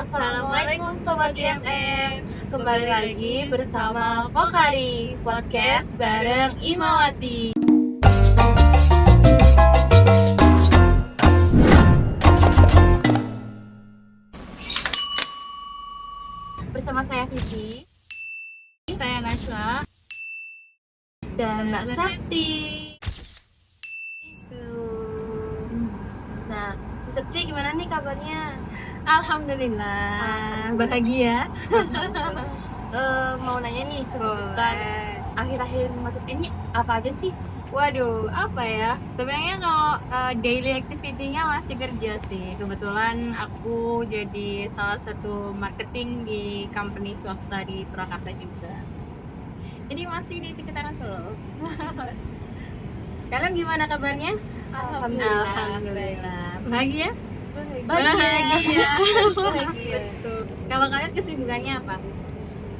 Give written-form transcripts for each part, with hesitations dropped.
Assalamualaikum Sobat IMM. Kembali lagi bersama Pokari Podcast bareng Imawati. Bersama saya Vivi, Saya Nasla. dan Mbak Sakti. Nah, Mbak Sakti gimana nih kabarnya? Alhamdulillah bahagia. Mau nanya nih, kesibukan akhir-akhir masuk ini apa aja sih? Waduh, apa ya? Sebenarnya kalau daily activity-nya masih kerja sih. Kebetulan aku jadi salah satu marketing di company swasta di Surakarta juga. Jadi masih di sekitaran Solo. Kalian gimana kabarnya? Alhamdulillah. Bahagia? Bahagia. Betul. Kalau kalian kesibukannya apa?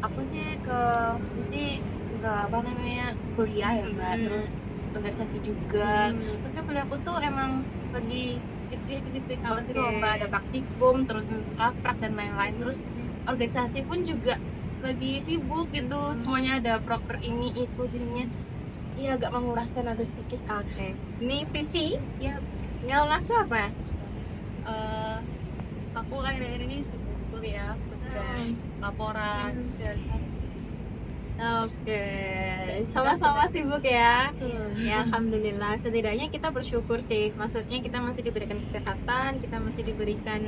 Aku sih pasti ke apa namanya kuliah ya Mbak, terus organisasi juga. Tapi kuliahku tuh emang lagi titik-titik banget gitu loh, Mbak. Ada praktikum, terus laprak dan lain-lain. Terus organisasi pun juga lagi sibuk gitu, semuanya ada proker ini itu, jadinya ya agak menguras tenaga sedikit. Oke. Ini Vivi, Ya, nggak langsung apa? Aku akhir-akhir ini sibuk kuliah, tugas, laporan, dan oke. sama-sama sibuk ya. Ya alhamdulillah. Setidaknya kita bersyukur sih. Maksudnya kita masih diberikan kesehatan, kita masih diberikan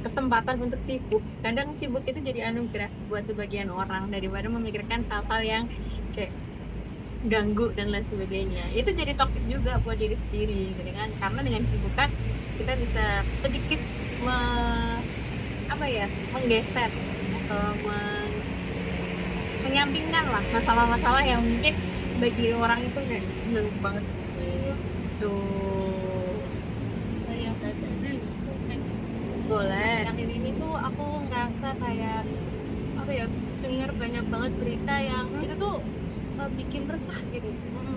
kesempatan untuk sibuk. Kadang sibuk itu jadi anugerah buat sebagian orang daripada memikirkan hal-hal yang kayak ganggu dan lain sebagainya. Itu jadi toksik juga buat diri sendiri, gitu kan? Karena dengan kesibukan kita bisa sedikit menggeser atau menyampingkan lah masalah-masalah yang mungkin bagi orang itu kayak ganggu banget. Tuh. Kayak bahasa ini boleh. Yang ini tuh aku ngerasa kayak dengar banyak banget berita yang itu tuh bikin resah gitu.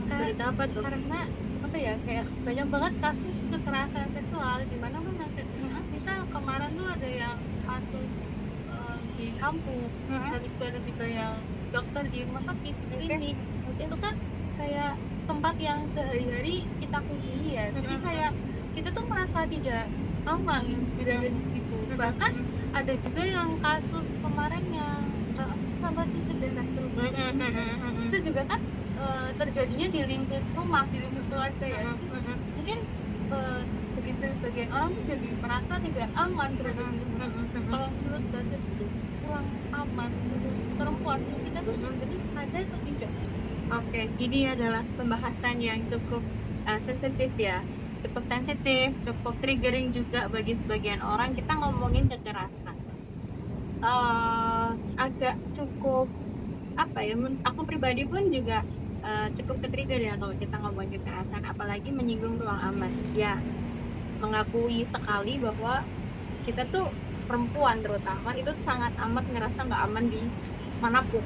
Berita apa tuh? Karena kayak banyak banget kasus kekerasan seksual di mana mana. Misal kemarin tuh ada yang kasus di kampus, habis itu ada juga yang dokter di rumah sakit klinik. Itu kan kayak tempat yang sehari-hari kita kunjungi ya. Jadi kayak kita tuh merasa tidak aman berada di situ. Bahkan ada juga yang kasus kemarin yang masih sederhana itu juga kan terjadinya di lingkup rumah, di lingkup keluarga ya. Mungkin bagi sebagian orang tuh jadi merasa tidak aman berada di rumah. Kalau menurut bahasa itu kurang aman untuk perempuan, kita tuh sebenarnya sadar atau tidak? Oke, ini adalah pembahasan yang cukup sensitif ya, cukup sensitif, cukup triggering juga bagi sebagian orang. Kita ngomongin kekerasan agak cukup aku pribadi pun juga cukup ke-trigger ya kalau kita ngomongin kekerasan, apalagi menyinggung ruang aman ya. Mengakui sekali bahwa kita tuh perempuan terutama itu sangat amat ngerasa nggak aman di manapun.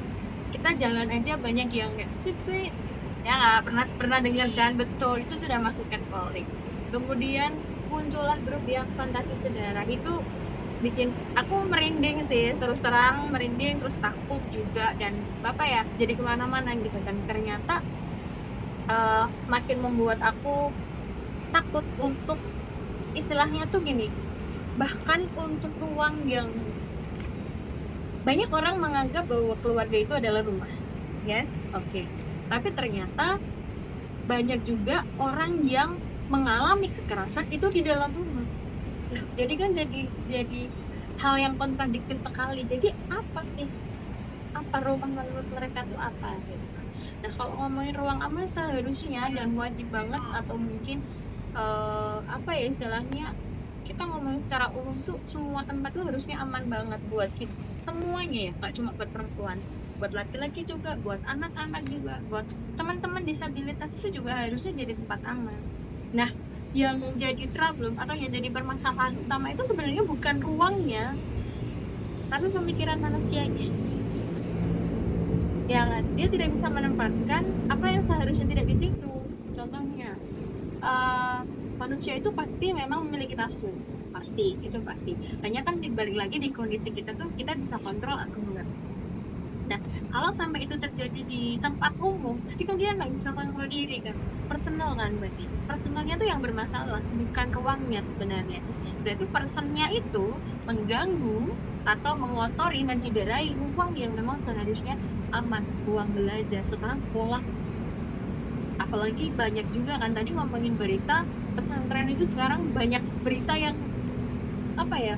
Kita jalan aja banyak yang kayak sweet ya, nggak pernah dengar kan? Betul, itu sudah masuk catcalling. Kemudian muncullah grup yang fantasi sedara, itu bikin aku merinding sih, terus terang merinding, terus takut juga, dan jadi kemana-mana gitu. Dan ternyata makin membuat aku takut untuk istilahnya tuh gini, bahkan untuk ruang yang banyak orang menganggap bahwa keluarga itu adalah rumah, yes, oke. Tapi ternyata banyak juga orang yang mengalami kekerasan itu di dalam rumah. Jadi kan jadi hal yang kontradiktif sekali. Jadi apa rumah menurut mereka itu apa gitu. Nah, kalau ngomongin ruang aman seharusnya dan wajib banget, atau mungkin istilahnya kita ngomongin secara umum tuh semua tempat tuh harusnya aman banget buat kita semuanya ya, nggak cuma buat perempuan, buat laki-laki juga, buat anak-anak juga, buat teman-teman disabilitas itu juga harusnya jadi tempat aman. Nah, yang jadi problem atau yang jadi permasalahan utama itu sebenarnya bukan ruangnya, tapi pemikiran manusianya. Ya kan? Dia tidak bisa menempatkan apa yang seharusnya tidak di situ. Contohnya, manusia itu pasti memang memiliki nafsu. itu pasti. Hanya kan dibalik lagi di kondisi kita tuh, kita bisa kontrol atau enggak. Nah, kalau sampai itu terjadi di tempat umum, berarti kan dia nggak bisa kontrol diri kan. Personal kan berarti. Personalnya tuh yang bermasalah, bukan ruangnya sebenarnya. Berarti personnya itu mengganggu atau mengotori, mencederai ruang yang memang seharusnya aman, ruang belajar, sekarang sekolah. Apalagi banyak juga kan tadi ngomongin berita pesantren itu, sekarang banyak berita yang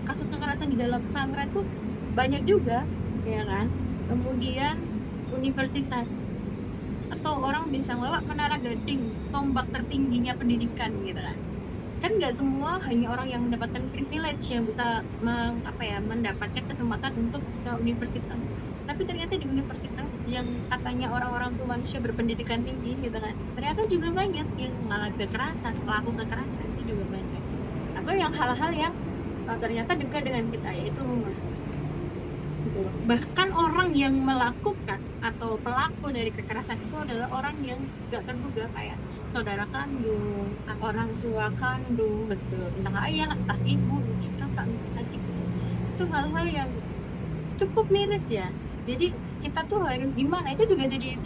kasus kekerasan di dalam pesantren tuh banyak juga, ya kan. Kemudian universitas, atau orang bisa ngelawak Menara Gading, tombak tertingginya pendidikan gitu kan nggak semua hanya orang yang mendapatkan privilege yang bisa mendapatkan kesempatan untuk ke universitas, tapi ternyata di universitas yang katanya orang-orang tuh manusia berpendidikan tinggi gitu kan, ternyata juga banyak yang mengalami kekerasan, pelaku kekerasan itu juga banyak, atau yang hal-hal yang ternyata dekat dengan kita, yaitu rumah. Bahkan orang yang melakukan atau pelaku dari kekerasan itu adalah orang yang gak terduga, kayak saudara kandung, orang tua kandung, betul, entah ayah, entah ibu, kakak, adik. Itu hal-hal yang cukup miris ya. Jadi kita tuh harus gimana, itu juga jadi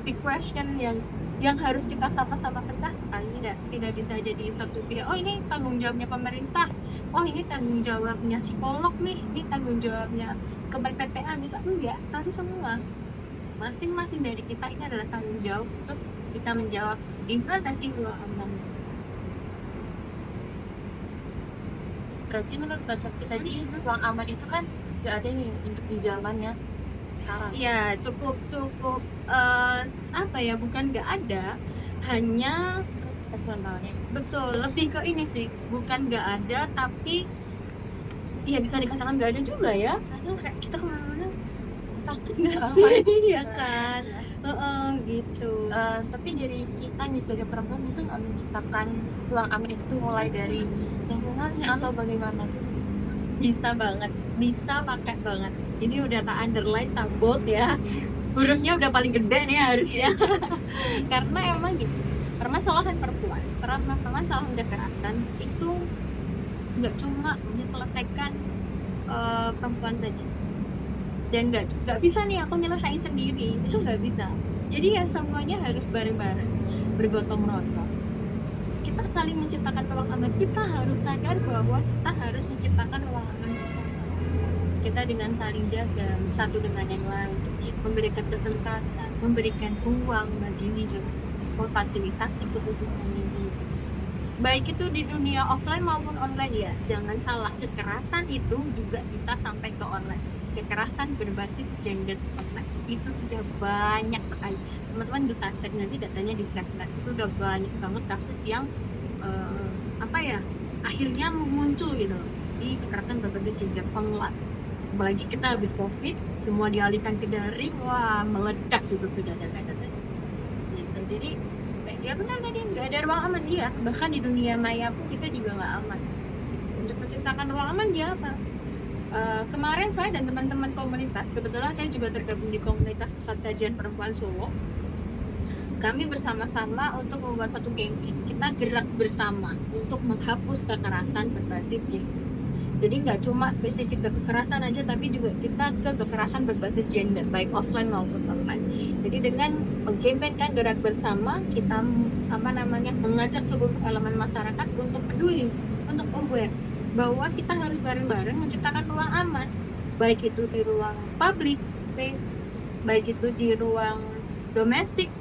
big question yang harus kita sama-sama pecahkan. Tidak bisa jadi satu pihak, oh ini tanggung jawabnya pemerintah, oh ini tanggung jawabnya psikolog nih, ini tanggung jawabnya keperPPA, bisa enggak, harus semua. Masing-masing dari kita ini adalah tanggung jawab untuk bisa menjawab gimana sih ruang aman. Berarti menurut Mbak Sakti tadi ruang aman itu kan gak ada nih untuk di zamannya sekarang. Ya cukup bukan nggak ada, hanya Personalnya. betul, lebih ke ini sih, bukan nggak ada, tapi ya bisa dikatakan nggak ada juga ya, karena kayak kita kemana-mana takut nggak sih, ya kan. Gitu. Tapi dari kita nih sebagai perempuan bisa nggak menciptakan ruang aman itu mulai dari lingkungannya atau bagaimana? Bisa banget, bisa pakai banget. Ini udah tak underline, tak bold ya, hurufnya udah paling gede nih harusnya. Karena emang gitu, permasalahan perempuan, permasalahan kekerasan itu nggak cuma diselesaikan perempuan saja, dan nggak bisa nih aku nyelesain sendiri, itu nggak bisa. Jadi ya semuanya harus bareng-bareng, bergotong royong. Kita saling menciptakan ruang aman. Kita harus sadar bahwa kita harus menciptakan ruang aman bersama. Kita dengan saling jaga satu dengan yang lain, memberikan kesempatan, memberikan ruang bagi diri, memfasilitasi kebutuhan ini. Baik itu di dunia offline maupun online ya. Jangan salah, kekerasan itu juga bisa sampai ke online. Kekerasan berbasis gender online itu sudah banyak sekali. Teman-teman bisa cek nanti datanya di Safenet. Itu udah banyak banget kasus yang akhirnya muncul gitu di kekerasan berbasis gender online. Apalagi kita habis COVID, semua dialihkan ke daring, wah meledak gitu sudah data-data gitu. Jadi ya benar tadi, nggak ada ruang aman dia, bahkan di dunia maya pun kita juga nggak aman. Untuk menciptakan ruang aman dia apa? Kemarin saya dan teman-teman komunitas, kebetulan saya juga tergabung di komunitas Pusat Kajian Perempuan Solo. Kami bersama-sama untuk membuat satu campaign. Kita gerak bersama untuk menghapus kekerasan berbasis gender. Jadi nggak cuma spesifik ke kekerasan aja, tapi juga kita ke kekerasan berbasis gender, baik offline maupun online. Jadi dengan mengkampanyekan gerak bersama, kita mengajak seluruh elemen masyarakat untuk peduli, untuk aware bahwa kita harus bareng-bareng menciptakan ruang aman, baik itu di ruang public space, baik itu di ruang domestik,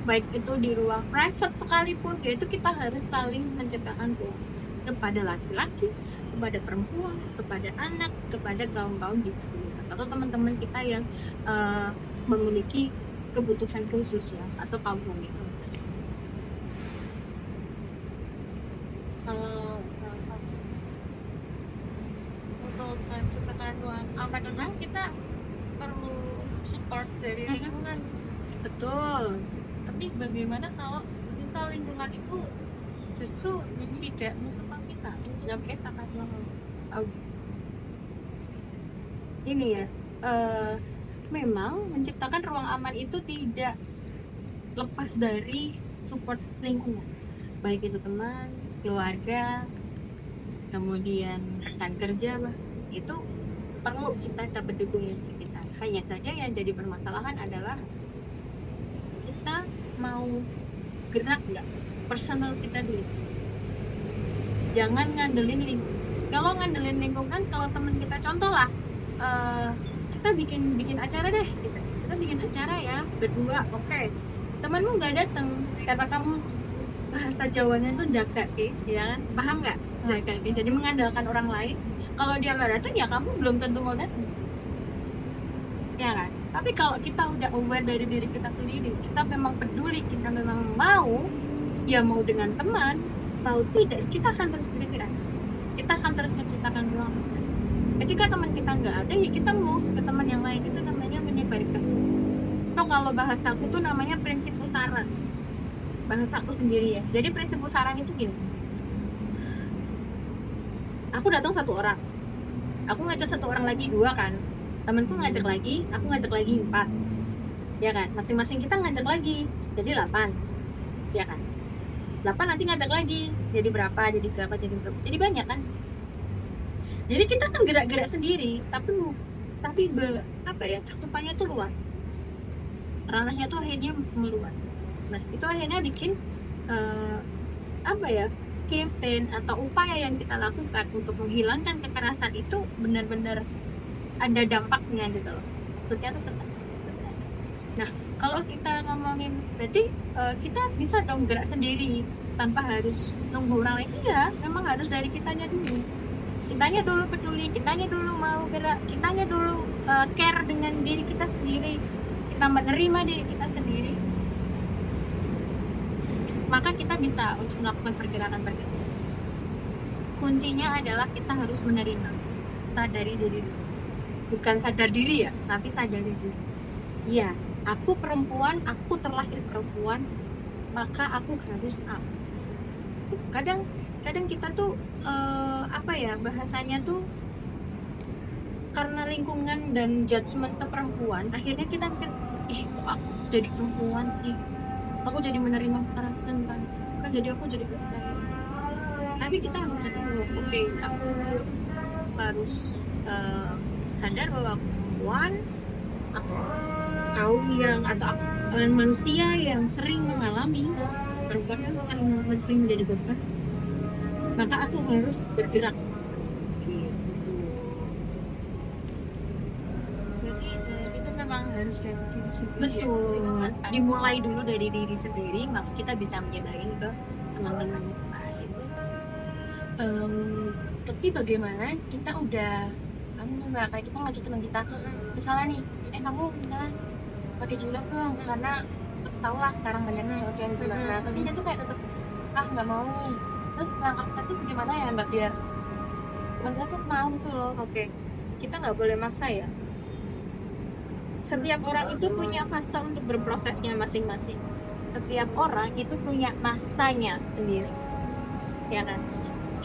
baik itu di ruang private sekalipun. Yaitu kita harus saling menciptakan ruang kepada laki-laki, kepada perempuan, kepada anak, kepada kaum-kaum disabilitas atau teman-teman kita yang memiliki kebutuhan khusus ya, atau kaum minoritas. Untuk menciptakan ruang aman itu kita perlu support dari lingkungan. Betul. Tapi bagaimana kalau misal lingkungan itu justru tidak mensupport kita, tidak menciptakan ruang aman? Ini ya, memang menciptakan ruang aman itu tidak lepas dari support lingkungan, baik itu teman, keluarga, kemudian rekan kerja bah, itu perlu kita dapat dukungan sekitar. Hanya saja yang jadi permasalahan adalah kita mau gerak nggak, personal kita dulu. Jangan ngandelin lingkungan. Kalau ngandelin lingkungan, kalau teman kita contoh lah, kita bikin acara deh, gitu. Kita bikin acara ya berdua, oke. Temanmu nggak datang karena kamu bahasa Jawanya tuh jaga, ya kan? Paham nggak? Jaga, jadi mengandalkan orang lain. Kalau dia nggak datang, ya kamu belum tentu mau datang, ya kan? Tapi kalau kita udah aware dari diri kita sendiri, kita memang peduli, kita memang mau, ya mau dengan teman, mau tidak, kita akan terus bergerak. Kita akan terus menciptakan ruang. Ketika teman kita nggak ada, ya kita move ke teman yang lain. Itu namanya menyebarkan. Atau kalau bahasaku tuh namanya prinsip pusaran. Bahasaku sendiri ya. Jadi prinsip pusaran itu gini. Aku datang 1 orang. Aku ngajak 1 orang lagi 2 kan. Temanku ngajak lagi, aku ngajak lagi 4. Ya kan? Masing-masing kita ngajak lagi. Jadi 8. Ya kan? 8 nanti ngajak lagi. Jadi berapa? Jadi berapa? Jadi berapa? Jadi banyak kan? Jadi kita kan gerak-gerak sendiri, tapi apa ya? Cakupannya tuh luas. Ranahnya tuh akhirnya meluas. Nah, itu akhirnya bikin apa ya? Campaign atau upaya yang kita lakukan untuk menghilangkan kekerasan itu benar-benar ada dampaknya gitu loh. Maksudnya tuh kesan. Nah, kalau kita ngomongin berarti kita bisa dong gerak sendiri tanpa harus nunggu orang lain. Iya, memang harus dari kitanya dulu. Kitanya dulu peduli, kitanya dulu mau gerak, kitanya dulu care dengan diri kita sendiri. Kita menerima diri kita sendiri. Maka kita bisa untuk melakukan pergerakan-pergerakan. Kuncinya adalah kita harus menerima, sadari diri. Bukan sadar diri ya, tapi sadari diri. Iya, aku perempuan, aku terlahir perempuan, maka aku harus apa? Kadang kita tuh apa ya bahasanya tuh, karena lingkungan dan judgement ke perempuan, akhirnya kita mikir, kok aku jadi perempuan sih, aku jadi menerima kekerasan kan jadi aku jadi korban. Tapi kita harus sadar bahwa oke, aku harus sadar bahwa aku perempuan, aku kaum yang atau aku manusia yang sering mengalami perempuan yang sering menjadi korban, maka aku harus bergerak. Jadi itu memang harus dari diri sendiri. Betul. Dimulai dulu dari diri sendiri, maka kita bisa menyebarin ke teman-teman yang lain. Tapi bagaimana kita udah mbak, kayak kita ngajak teman kita, misalnya nih, kamu misalnya pakai jilbab dong, karena tau lah sekarang banyak cowok yang bilang, nah tapi dia tuh kayak tetap nggak mau nih. Terus langkah kita tuh bagaimana ya mbak biar teman kita tuh mau gitu loh. Oke, kita nggak boleh maksa ya. Setiap orang itu punya fase untuk berprosesnya masing-masing. Setiap orang itu punya masanya sendiri, ya kan?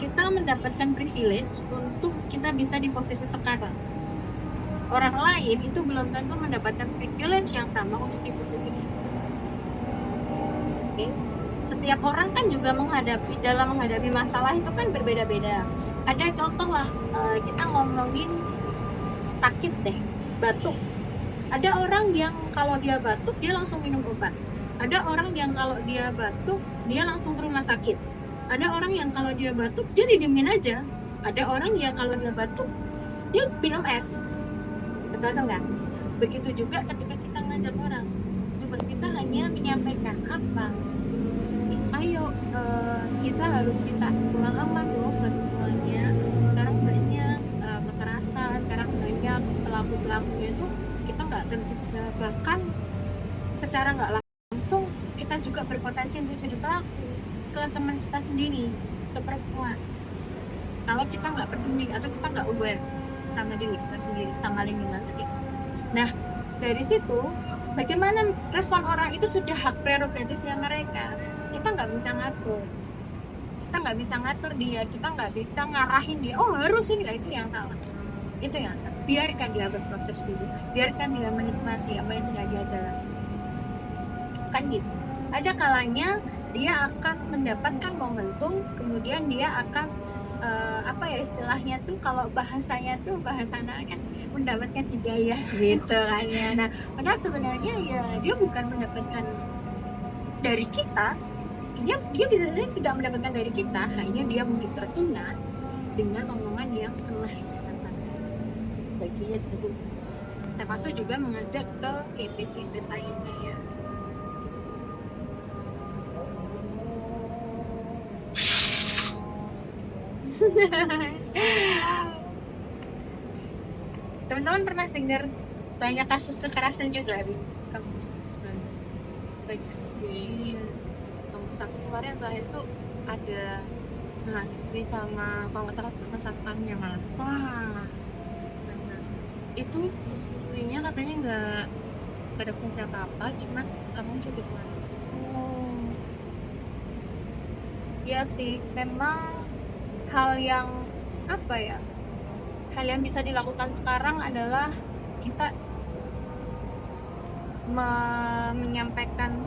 Kita mendapatkan privilege untuk kita bisa di posisi sekarang. Orang lain itu belum tentu mendapatkan privilege yang sama untuk di posisi sekarang. Oke? Setiap orang kan juga dalam menghadapi masalah itu kan berbeda-beda. Ada contoh lah, kita ngomongin sakit deh, batuk. Ada orang yang kalau dia batuk dia langsung minum obat. Ada orang yang kalau dia batuk dia langsung ke rumah sakit. Ada orang yang kalau dia batuk dia didiemin aja. Ada orang yang kalau dia batuk dia minum es. Betul kan? Begitu juga ketika kita ngajak orang, tugas kita hanya menyampaikan apa. Ayo, kita harus minta pulang aman loh buat semuanya. Sekarang banyak kekerasan, sekarang banyak pelaku-pelakunya itu kita nggak tercegah, bahkan secara nggak langsung kita juga berpotensi untuk jadi pelaku ke teman kita sendiri, ke perempuan. Kalau kita nggak peduli atau kita nggak aware sama diri kita sendiri, sama lingkungan sekitar. Nah, dari situ bagaimana respon orang itu sudah hak prerogatifnya mereka. Kita nggak bisa ngatur. Kita nggak bisa ngatur dia, kita nggak bisa ngarahin dia. Oh harus ini, lah itu yang salah. Itu yang salah. Biarkan dia berproses dulu. Biarkan dia menikmati apa yang sedang dia jalani. Kan gitu. Ada kalanya dia akan mendapatkan momentum, kemudian dia akan apa ya istilahnya tuh, kalau bahasanya tuh bahasanya kan mendapatkan hidayah gitu kan ya. Nah padahal sebenarnya ya dia bukan mendapatkan dari kita, dia bisa saja tidak mendapatkan dari kita, hanya dia mungkin teringat dengan omongan yang pernah kita sampaikan bagian itu, termasuk juga mengajak ke kebet-kebet lainnya ya. Teman-teman pernah dengar banyak kasus kekerasan juga di kampus? Baik di kampus aku kemarin terakhir tuh ada mahasiswi sama kalau nggak salah satpamnya malah. Wah, sebenarnya. Itu siswinya katanya nggak ada fungsi apa-apa, cuma kamu di depan. Oh, iya sih, memang hal yang apa ya? Hal yang bisa dilakukan sekarang adalah kita menyampaikan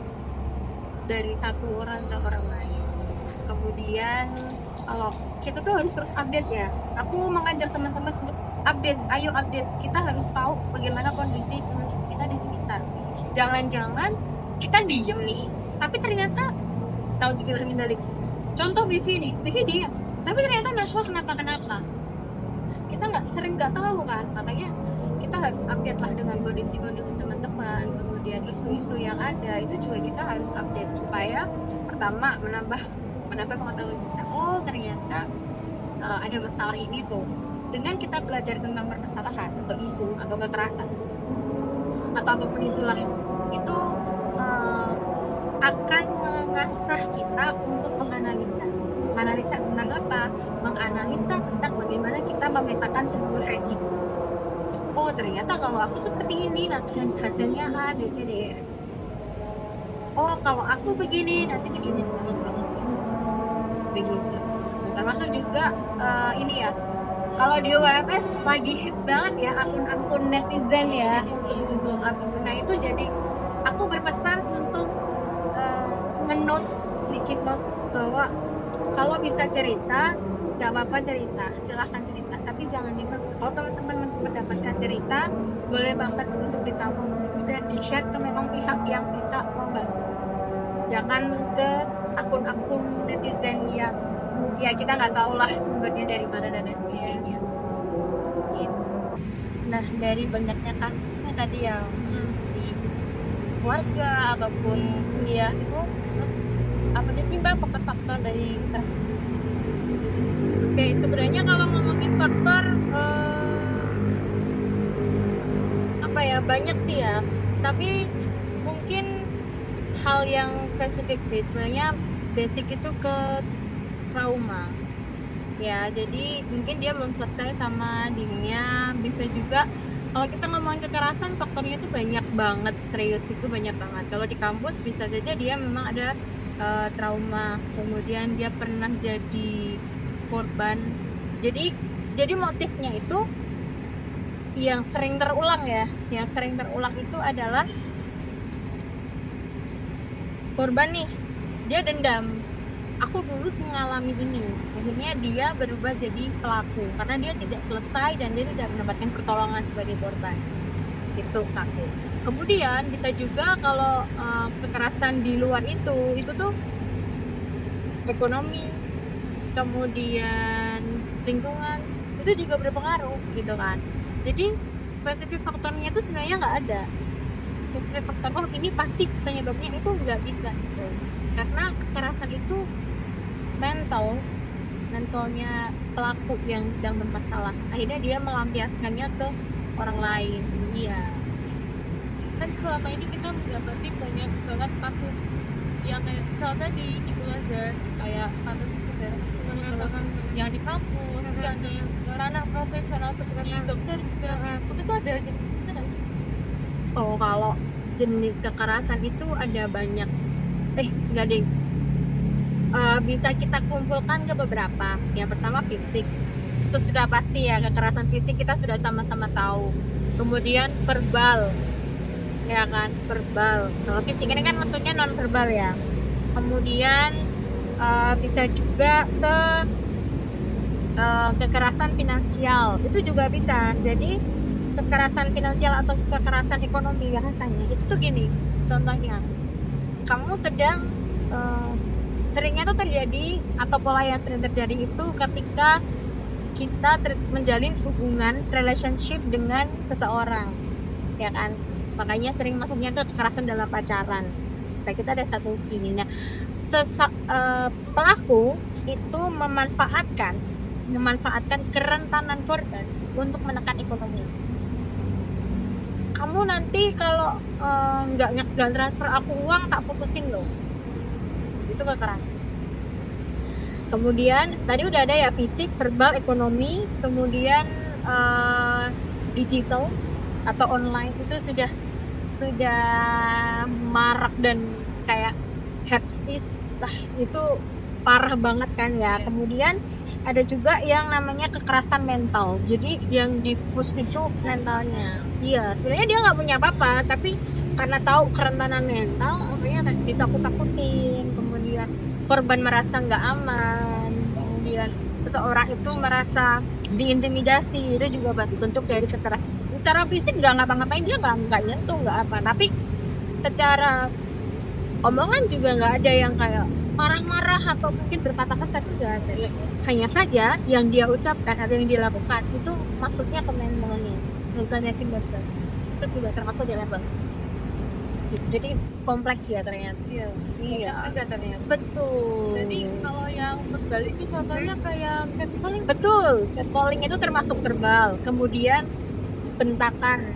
dari satu orang ke orang lain. Kemudian kalau kita tuh harus terus update ya. Aku mengajak teman-teman untuk update, ayo update. Kita harus tahu bagaimana kondisi teman kita di sekitar. Jangan-jangan kita diem nih, tapi ternyata tahu juga dari contoh Vivi nih, Vivi diem, tapi ternyata Naswa kenapa? Kita nggak tahu kan, makanya kita harus update lah dengan kondisi teman-teman, kemudian isu-isu yang ada itu juga kita harus update supaya pertama menambah pengetahuan kita. Oh ternyata ada masalah ini tuh. Dengan kita belajar tentang permasalahan atau isu atau kekerasan atau apapun itulah, itu akan mengasah kita untuk menganalisa tentang apa? Menganalisa tentang bagaimana kita memetakan sebuah resiko. Oh ternyata kalau aku seperti ini nanti hasilnya A, B, C, D, E, F. Oh kalau aku begini nanti begini. Begitu. Termasuk juga ini ya, kalau di UMS lagi hits banget ya akun-akun netizen ya untuk blog up itu. Nah itu jadi aku berpesan untuk bikin notes bahwa kalau bisa cerita nggak apa-apa cerita, silahkan cerita, tapi jangan dipaksa. Kalau teman-teman mendapatkan cerita, boleh banget untuk ditampung dan di-share ke memang pihak yang bisa membantu. Jangan ke akun-akun netizen yang ya kita nggak tahu lah sumbernya dari mana dan lain sebagainya. Gitu. Nah dari banyaknya kasusnya tadi yang di keluarga ataupun kuliah itu, apa aja sih Mbak faktor-faktor dari kekerasan? Oke, sebenarnya kalau ngomongin faktor apa ya, banyak sih ya, tapi mungkin hal yang spesifik sih sebenarnya basic itu ke trauma ya. Jadi mungkin dia belum selesai sama dirinya. Bisa juga kalau kita ngomongin kekerasan faktornya itu banyak banget, serius itu banyak banget. Kalau di kampus bisa saja dia memang ada trauma, kemudian dia pernah jadi korban. Jadi motifnya itu yang sering terulang ya. Yang sering terulang itu adalah korban nih, dia dendam. Aku dulu mengalami ini, akhirnya dia berubah jadi pelaku karena dia tidak selesai dan dia tidak mendapatkan pertolongan sebagai korban. Itu satu. Kemudian bisa juga kalau kekerasan di luar itu tuh ekonomi, kemudian lingkungan, itu juga berpengaruh gitu kan. Jadi spesifik faktornya itu sebenarnya nggak ada spesifik faktor, oh ini pasti penyebabnya, itu nggak bisa gitu. Karena kekerasan itu mentalnya pelaku yang sedang bermasalah, akhirnya dia melampiaskannya ke orang lain. Iya, kan selama ini kita mendapati banyak banget kasus yang kayak misalnya di keluarga, kayak kasus saudara terus yang di kampus, yang di ranah profesional seperti dokter juga, itu tuh ada jenis-jenisnya nggak sih? oh kalau jenis kekerasan itu ada banyak, enggak deh. Bisa kita kumpulkan ke beberapa. Yang pertama fisik, itu sudah pasti ya, kekerasan fisik kita sudah sama-sama tahu. Kemudian verbal, ya kan, verbal. Kalau fisik ini kan maksudnya non verbal ya. Kemudian bisa juga ke kekerasan finansial itu juga bisa. Jadi kekerasan finansial atau kekerasan ekonomi bahasanya itu tuh gini, contohnya kamu sedang seringnya tuh terjadi atau pola yang sering terjadi itu ketika kita menjalin hubungan relationship dengan seseorang, ya kan, makanya sering masuknya tuh kekerasan dalam pacaran. Saya kita ada satu ini, nah pelaku itu memanfaatkan kerentanan korban untuk menekan ekonomi. Kamu nanti kalau nggak transfer aku uang, tak putusin loh, itu kekerasan. Kemudian tadi udah ada ya fisik, verbal, ekonomi, kemudian digital atau online itu sudah marak dan kayak hate speech, itu parah banget kan ya. Kemudian ada juga yang namanya kekerasan mental. Jadi yang di-push itu mentalnya. Iya, sebenarnya dia nggak punya apa-apa, tapi karena tahu kerentanan mental, makanya ditakut-takutin. Kemudian korban merasa nggak aman, kemudian seseorang itu merasa diintimidasi, itu juga bentuk dari kekerasan. Secara fisik nggak ngapa-ngapain, dia nggak nyentuh, nggak apa, tapi secara omongan juga nggak ada yang kayak marah-marah atau mungkin berkata kasar juga. Hanya saja yang dia ucapkan atau yang dilakukan itu masuknya ke mentalnya si korban, itu juga termasuk di level. Jadi kompleks ya ternyata. Iya. Ternyata. Betul. Jadi kalau yang verbal itu contohnya kayak catcalling. Betul. Catcalling itu termasuk verbal. Kemudian bentakan,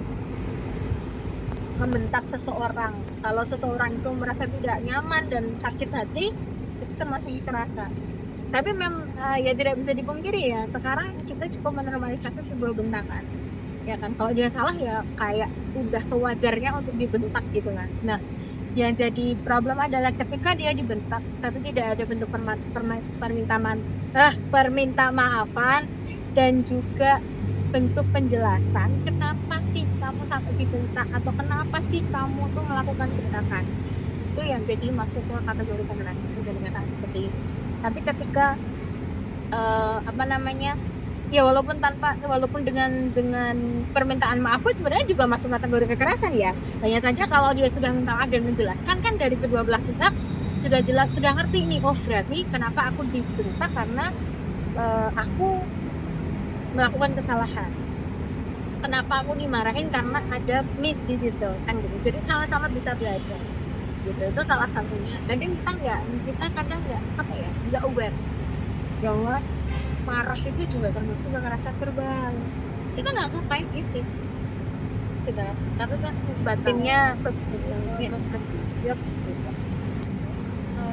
membentak seseorang. Kalau seseorang itu merasa tidak nyaman dan sakit hati, itu termasuk kekerasan. Tapi memang ya tidak bisa dipungkiri ya, sekarang kita cukup menormalisasi sebuah bentakan. Ya kan, kalau dia salah ya kayak udah sewajarnya untuk dibentak gitu kan. Nah, yang jadi problem adalah ketika dia dibentak tapi tidak ada bentuk perminta maafan dan juga bentuk penjelasan kenapa sih kamu sampai dibentak atau kenapa sih kamu tuh melakukan bentakan, itu yang jadi masuk ke kategori kekerasan, bisa dikatakan seperti itu. Tapi ketika ya walaupun dengan permintaan maaf pun sebenarnya juga masuk kategori kekerasan ya. Hanya saja kalau dia sudah minta maaf dan menjelaskan, kan dari kedua belah pihak sudah jelas, sudah ngerti nih, oh berarti kenapa aku dibentak karena aku melakukan kesalahan, kenapa aku dimarahin karena ada miss di situ kan gitu. Jadi sama-sama bisa belajar gitu, itu salah satunya. Kadang kita kadang nggak aware bahwa marah itu juga termasuk kekerasan verbal. Kita nggak ngapain fisik kita, tapi kan batinnya susah.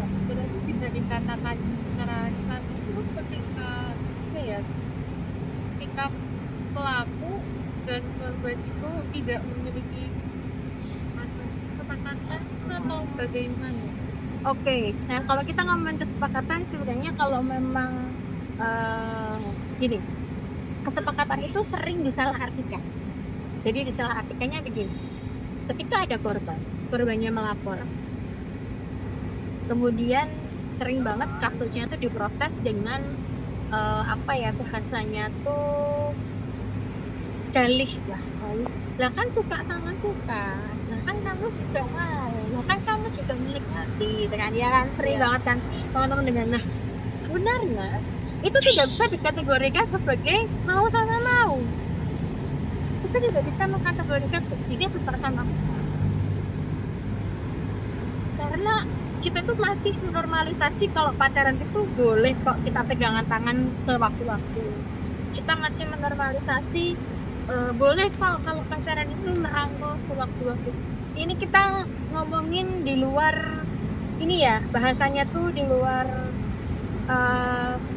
Sebenarnya bisa dikatakan kekerasan itu ketika pelaku dan korban itu tidak memiliki kesepakatan atau bagaimana. Oke, nah kalau kita ngomongin kesepakatan, sebenarnya kalau memang gini, kesepakatan itu sering disalahartikan. Jadi disalahartikannya begini, ketika ada korbannya melapor, kemudian sering banget kasusnya tuh diproses dengan bahasanya tuh dalih lah kan suka sama suka, lah kan kamu juga mau, lah kan kamu juga menikmati, kan ya kan, sering banget kan teman-teman dengan. Nah, sebenarnya itu tidak bisa dikategorikan sebagai mau sama mau, itu tidak bisa mengkategorikan ini suka sama suka, karena kita tuh masih normalisasi kalau pacaran itu boleh kok kita pegangan tangan sewaktu-waktu. Kita masih menormalisasi boleh kok kalau pacaran itu merangkul sewaktu-waktu. Ini kita ngomongin di luar ini ya, bahasanya tuh di luar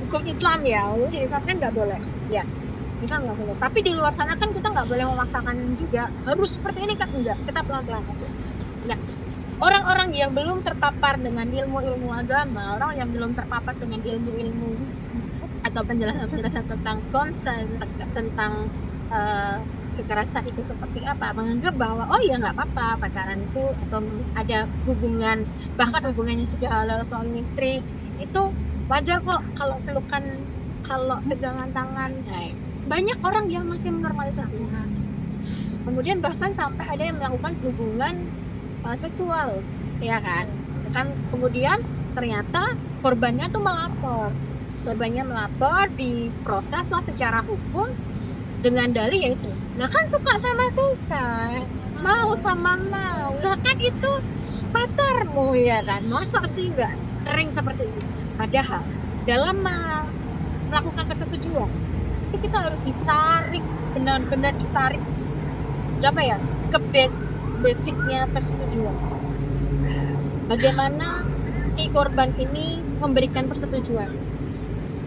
hukum Islam ya. Di Islam kan nggak boleh ya, kita nggak boleh. Tapi di luar sana kan kita nggak boleh memaksakan juga harus seperti ini kan, enggak, kita pelan-pelan masuk. Nah, orang-orang yang belum terpapar dengan ilmu-ilmu agama, orang yang belum terpapar dengan ilmu-ilmu atau penjelasan tentang konsen, tentang kekerasan itu seperti apa, menganggap bahwa oh ya nggak apa-apa pacaran itu atau ada hubungan, bahkan hubungannya sudah halal suami istri, itu wajar kok kalau pelukan kalau pegangan tangan, banyak orang yang masih menormalisasi. Kemudian bahkan sampai ada yang melakukan hubungan seksual, ya kan? Kemudian ternyata korbannya tuh melapor, diproses lah secara hukum dengan dalih yaitu, nah kan suka sama suka, mau sama mau, lah kan itu pacarmu, ya kan? Masa sih nggak sering seperti itu? Padahal dalam melakukan persetujuan itu kita harus ditarik, benar-benar ditarik apa ya, ke basicnya persetujuan. Bagaimana si korban ini memberikan persetujuan,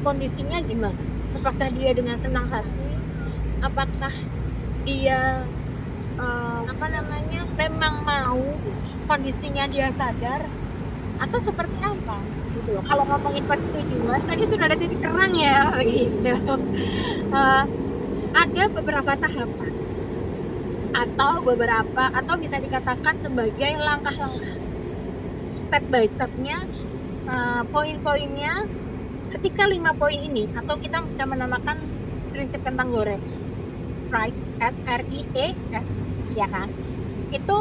kondisinya gimana, apakah dia dengan senang hati, apakah dia memang mau, kondisinya dia sadar, atau seperti apa gitu loh. Kalau ngomongin persetujuan tadi sudah ada titik terang ya gitu. Ada beberapa tahapan atau bisa dikatakan sebagai langkah-langkah, step by stepnya, poin-poinnya. Ketika 5 poin ini, atau kita bisa menamakan prinsip kentang goreng, FRIES, FRIES, ya kan, itu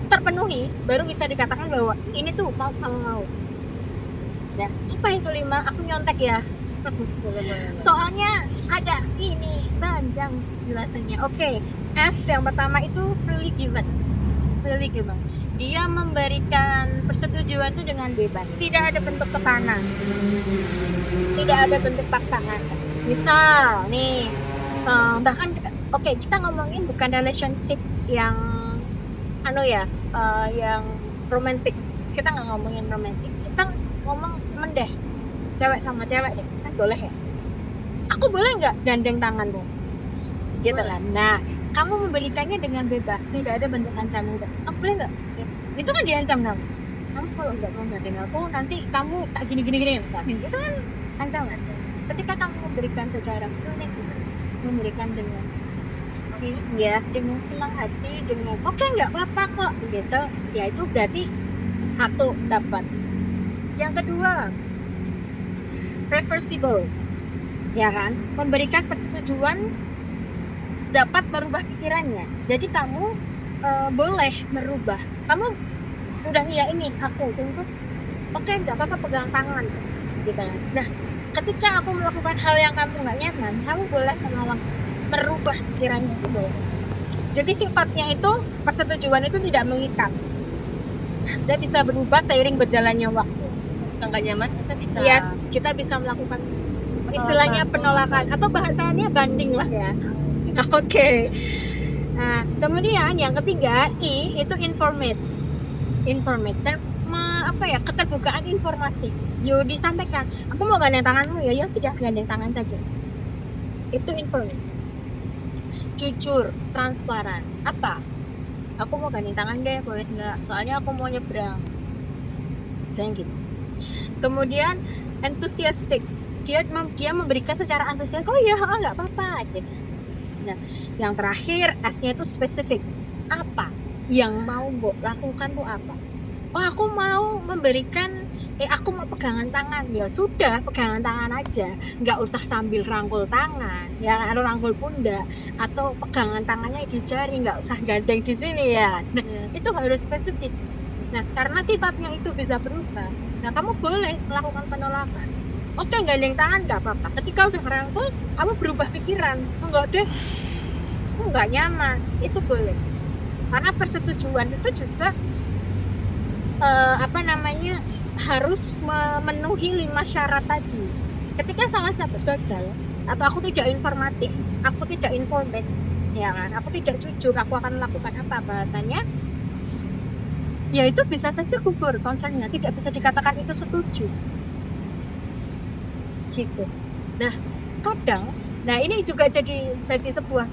terpenuhi, baru bisa dikatakan bahwa ini tuh mau sama mau. Nah, apa itu 5? Aku nyontek ya, soalnya ada ini panjang jelasannya. Oke, F yang pertama itu freely given. Dia memberikan persetujuan itu dengan bebas, tidak ada bentuk tekanan, tidak ada bentuk paksaan. Misal nih, bahkan kita ngomongin bukan relationship yang yang romantis. Kita nggak ngomongin romantis, kita ngomong temen deh, cewek sama cewek deh, kan boleh ya? Aku boleh nggak gandeng tanganmu? Gitu kan. Nah, kamu memberikannya dengan bebas, tidak ada bentuk ancaman. Aku boleh nggak? Ya. Itu kan diancam kamu kalau nggak mau gandeng aku, nanti kamu tak gini. Itu kan ancaman. Ketika kamu memberikan secara freely, memberikan dengan dengan senang hati, dengan oke, nggak apa-apa kok gitu, ya itu berarti 1 dapat. Yang kedua, reversible, ya kan, memberikan persetujuan dapat merubah pikirannya. Jadi kamu boleh merubah. Kamu udah ya ini aku untuk oke, nggak apa-apa pegang tangan gitu. Nah, ketika aku melakukan hal yang kamu nggak nyaman, kamu boleh merubah pikirannya gitu. Jadi sifatnya itu, persetujuan itu tidak mengikat. Dia bisa berubah seiring berjalannya waktu. Nggak nyaman kita bisa melakukan istilahnya penolakan, atau bahasanya banding lah ya. Oke. Nah, kemudian yang ketiga, I itu informate. Keterbukaan informasi. Disampaikan, aku mau gandeng tanganmu ya sudah, gandeng tangan saja. Itu informate. Jujur, transparan. Apa? Aku mau gandeng tangan deh, boleh nggak? Soalnya aku mau nyebrang. Jangan gitu. Kemudian enthusiastic. Dia memberikan secara antusias. Oh iya, nggak apa-apa. Gitu. Nah, yang terakhir S-nya itu spesifik. Apa yang mau lakukan tuh apa? Oh, aku mau memberikan, aku mau pegangan tangan. Ya sudah, pegangan tangan aja. Nggak usah sambil rangkul tangan, ya, atau rangkul pundak, atau pegangan tangannya di jari. Nggak usah gandeng di sini ya. Nah, itu harus spesifik. Nah, karena sifatnya itu bisa berubah. Nah, kamu boleh melakukan penolakan. Oke, gandeng tangan nggak apa-apa. Ketika udah rangkul, kamu berubah pikiran. Enggak deh, nggak nyaman. Itu boleh. Karena persetujuan itu juga harus memenuhi 5 syarat tadi. Ketika salah satu gagal, atau aku tidak informatif, aku tidak informed, ya kan, aku tidak jujur, aku akan melakukan apa bahasanya, ya itu bisa saja gugur konsennya, tidak bisa dikatakan itu setuju gitu. Nah, kadang, ini juga jadi sebuah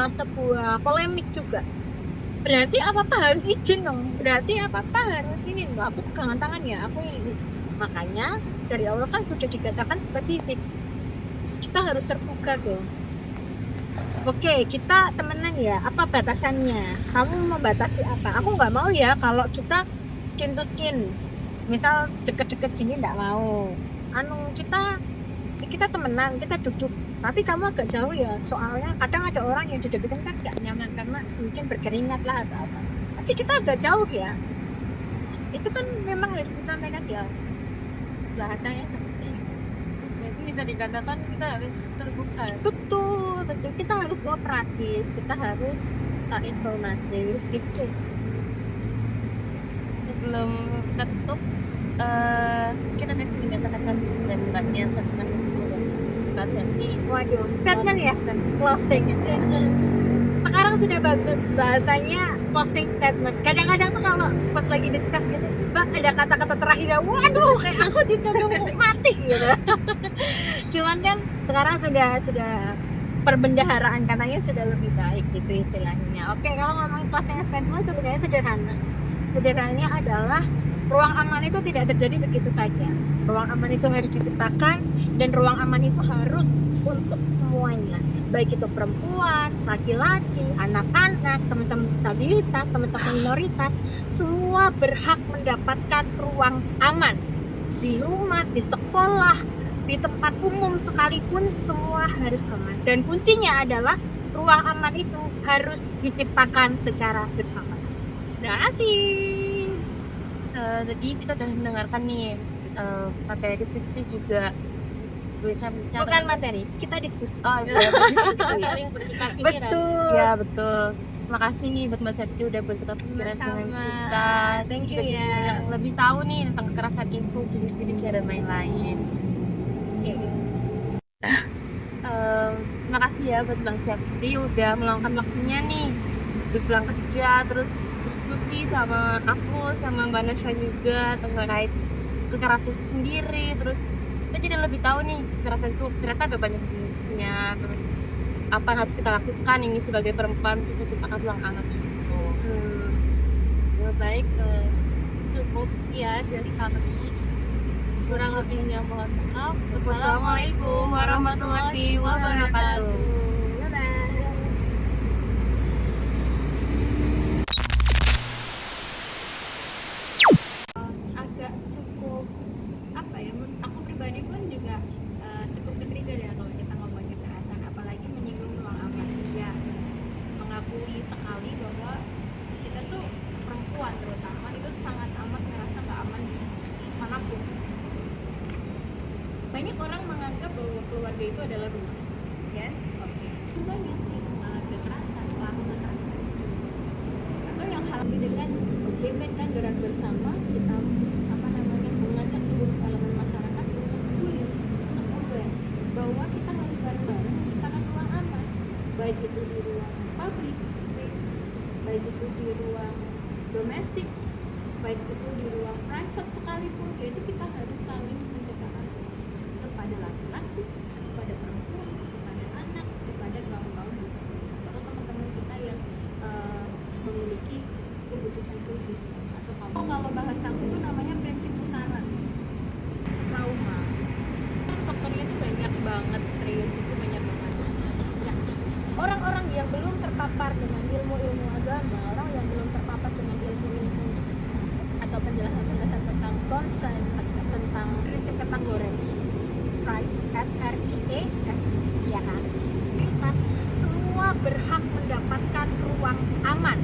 sebuah polemik juga. Berarti apa-apa harus izin dong, berarti apa-apa harus ini loh, aku pegangan tangan ya, aku ini. Makanya dari awal kan sudah dikatakan spesifik, kita harus terbuka dong. Oke, kita temenan ya, apa batasannya, kamu membatasi apa? Aku nggak mau ya kalau kita skin to skin, misal deket-deket gini nggak mau. kita temenan, kita duduk, tapi kamu agak jauh ya, soalnya kadang ada orang yang duduk kan gak nyaman karena mungkin berkeringat lah atau apa, tapi kita agak jauh ya, itu kan memang harus disampaikan ya, bahasanya seperti itu. Jadi bisa dikatakan kita harus terbuka. Betul, kita harus kooperatif, kita harus informatif gitu. Sebelum tutup, kita ada sedikit kata-kata dan banyak statement untuk Mbak Septi. Waduh, statement ya, closing. Sekarang sudah bagus bahasanya closing statement. Kadang-kadang tuh kalau pas lagi discuss gitu, Mbak ada kata-kata terakhir, waduh, kayak aku ditodong mati gitu. Cuman kan sekarang sudah perbendaharaan katanya sudah lebih baik gitu istilahnya. Oke, kalau ngomongin closing statement sebenarnya sederhana. Sederhananya adalah ruang aman itu tidak terjadi begitu saja. Ruang aman itu harus diciptakan, dan ruang aman itu harus untuk semuanya, baik itu perempuan, laki-laki, anak-anak, teman-teman disabilitas, teman-teman minoritas, semua berhak mendapatkan ruang aman di rumah, di sekolah, di tempat umum sekalipun, semua harus aman. Dan kuncinya adalah ruang aman itu harus diciptakan secara bersama-sama. Terima kasih. Tadi kita udah mendengarkan nih materi diskusi juga berbicara. Bukan materi, kita diskusi. Oh iya, berdiskusi. Saling bertukar pikiran. Betul. Ya betul. Makasih nih buat Mbak Septi udah bertukar pikiran dengan Sama-sama. kita. Thank you Juga jadi ya. yang lebih tahu nih tentang kekerasan itu, jenis-jenisnya dan lain-lain. Terima kasih ya buat Mbak Septi udah meluangkan waktunya nih, terus pulang kerja, terus diskusi sama aku, sama Mbak Nasha juga terkait kekerasan itu sendiri. Terus kita jadi lebih tahu nih kekerasan itu ternyata ada banyak jenisnya. Terus apa yang harus kita lakukan ini sebagai perempuan untuk menciptakan ruang aman itu. Baik, cukup sekian dari kami. Kurang lebihnya mohon maaf. Wassalamualaikum warahmatullahi wabarakatuh. Agak cukup apa ya, aku pribadi pun juga cukup ke-trigger ya kalau kita ngomongin kekerasan, apalagi menyinggung ruang aman. Ya, mengakui sekali bahwa kita tuh perempuan terutama itu sangat amat ngerasa gak aman di manapun. Banyak orang menganggap bahwa keluarga itu adalah rumah. Yes, oke. Banyak yang mengalami kekerasan, pelaku kekerasan atau yang hal ini dengan kan gerak bersama kita mengajak seluruh elemen masyarakat untuk peduli, untuk aware bahwa kita harus bareng-bareng menciptakan ruang aman, baik itu di ruang public space, baik itu di ruang domestik, baik itu di ruang private sekalipun, yaitu kita harus saling menciptakan kepada laki-laki, kepada perempuan, kepada anak, kepada kaum disabilitas atau teman-teman kita yang memiliki kebutuhan khusus atau kalau bahasa aku itu namanya prinsip pusara trauma. Faktornya itu banyak banget, serius itu banyak banget. Nah, orang-orang yang belum terpapar dengan ilmu-ilmu agama, orang yang belum terpapar dengan ilmu-ilmu atau penjelasan tentang konsen, tentang prinsip kategori FRIES, ya kan? Semua berhak mendapatkan ruang aman